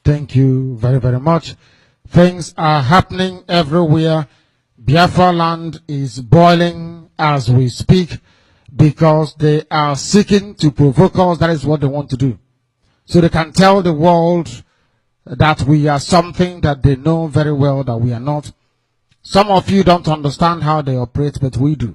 Thank you very, very much. Things are happening everywhere. Biafra land is boiling as we speak because they are seeking to provoke us. That is what they want to do. So they can tell the world that we are something that they know very well that we are not. Some of you don't understand how they operate, but we do.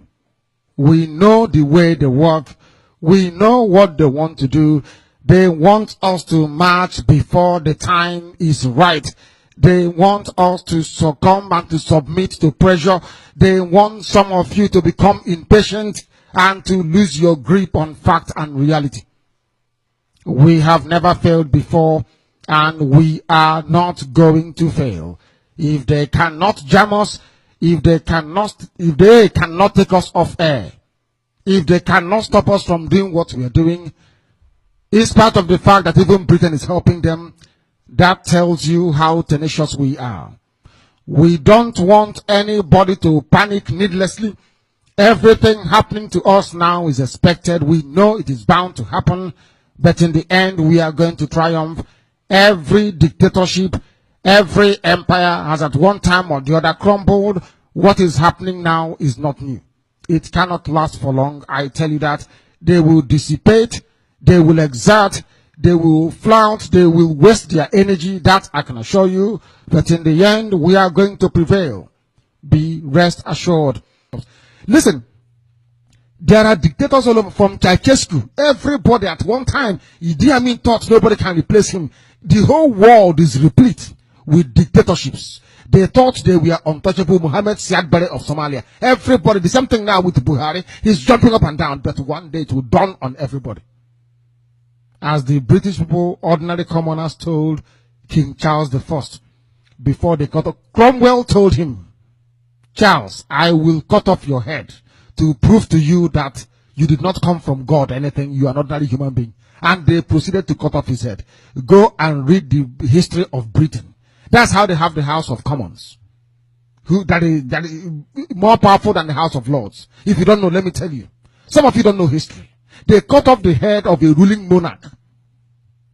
We know the way they work. We know what they want to do. They want us to march before the time is right. They want us to succumb and to submit to pressure. They want some of you to become impatient and to lose your grip on fact and reality. We have never failed before, and we are not going to fail. If they cannot jam us, if they cannot take us off air, if they cannot stop us from doing what we are doing, in spite of the fact that even Britain is helping them, that tells you how tenacious we are. We don't want anybody to panic needlessly. Everything happening to us now is expected. We know it is bound to happen, but in the end, we are going to triumph. Every dictatorship, every empire has at one time or the other crumbled. What is happening now is not new. It cannot last for long. I tell you that. They will dissipate, they will exert, they will flout, they will waste their energy. That I can assure you. But in the end, we are going to prevail. Be rest assured. Listen, there are dictators all over, from Ceausescu. Everybody at one time, Idi Amin thought nobody can replace him. The whole world is replete with dictatorships. They thought they were untouchable. Mohammed Siad Barre of Somalia. Everybody, the same thing now with Buhari. He's jumping up and down, but one day it will dawn on everybody. As the British people, ordinary commoners, told King Charles I before they cut off, Cromwell told him, Charles, I will cut off your head to prove to you that you did not come from God or anything. You are an ordinary human being. And they proceeded to cut off his head. Go and read the history of Britain. That's how they have the House of Commons, that is more powerful than the House of Lords. If you don't know, let me tell you. Some of you don't know history. They cut off the head of a ruling monarch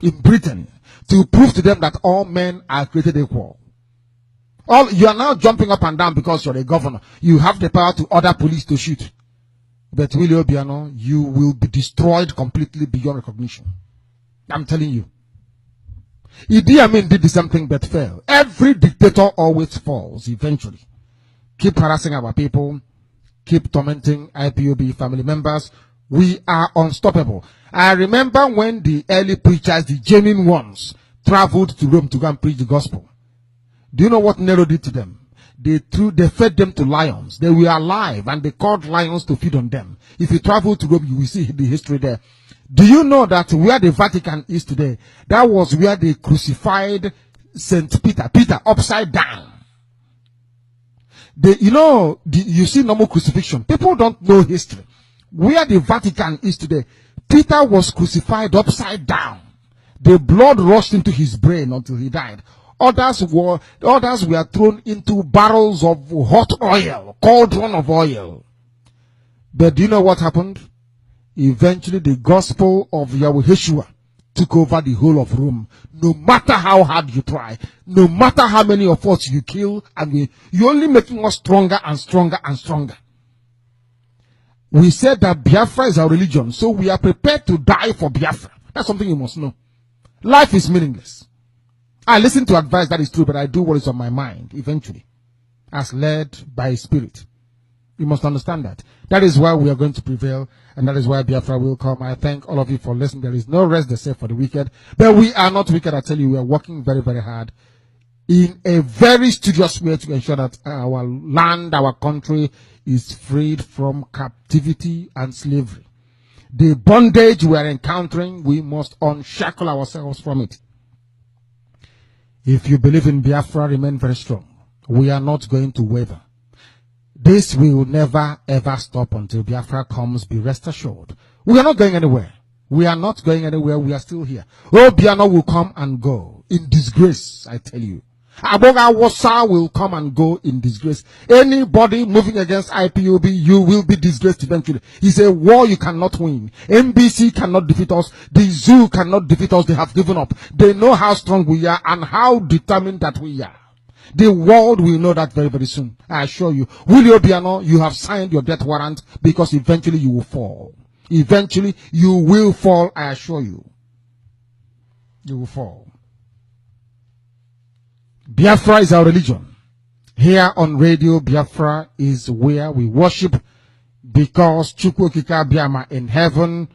in Britain to prove to them that all men are created equal. You are now jumping up and down because you're a governor. You have the power to order police to shoot. But Willie Obiano, you will be destroyed completely beyond recognition. I'm telling you. Idi Amin did the same thing but failed. Every dictator always falls eventually. Keep harassing our people. Keep tormenting IPOB family members. We are unstoppable. I remember when the early preachers, the genuine ones, traveled to Rome to go and preach the gospel. Do you know what Nero did to them? They fed them to lions. They were alive and they called lions to feed on them. If you travel to Rome, you will see the history there. Do you know that where the Vatican is today, that was where they crucified Saint Peter, Peter upside down. You see normal crucifixion. People don't know history. Where the Vatican is today, Peter was crucified upside down. The blood rushed into his brain until he died. Others were thrown into barrels of hot oil, cauldron of oil. But do you know what happened? Eventually, the gospel of Yahweh Yeshua took over the whole of Rome. No matter how hard you try, no matter how many of us you kill, you're only making us stronger and stronger and stronger. We said that Biafra is our religion, so we are prepared to die for Biafra. That's something you must know. Life is meaningless. I listen to advice that is true, but I do what is on my mind eventually, as led by Spirit. You must understand that. That is why we are going to prevail, and that is why Biafra will come. I thank all of you for listening. There is no rest except for the wicked. But we are not wicked, I tell you. We are working very, very hard in a very studious way to ensure that our land, our country is freed from captivity and slavery. The bondage we are encountering, we must unshackle ourselves from it. If you believe in Biafra, remain very strong. We are not going to waver. This will never ever stop until Biafra comes, be rest assured. We are not going anywhere. We are not going anywhere. We are still here. Obiano will come and go in disgrace, I tell you. Aboga Wasa will come and go in disgrace. Anybody moving against IPOB, you will be disgraced eventually. It's a war you cannot win. NBC cannot defeat us. The zoo cannot defeat us. They have given up. They know how strong we are and how determined that we are. The world will know that very, very soon. I assure you. Willie Obiano, you have signed your death warrant because eventually you will fall. Eventually you will fall, I assure you. You will fall. Biafra is our religion. Here on Radio Biafra is where we worship, because Chukwu Okike Abiama in heaven,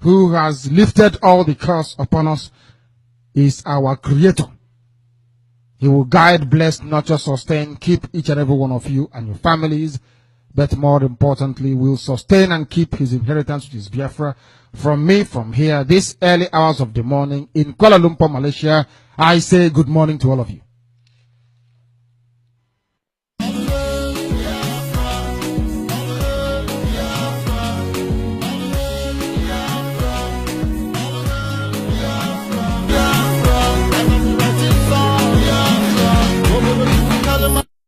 who has lifted all the curse upon us, is our creator. He will guide, bless, nurture, sustain, keep each and every one of you and your families, but more importantly, will sustain and keep his inheritance, which is Biafra. From me, from here, these early hours of the morning in Kuala Lumpur, Malaysia, I say good morning to all of you.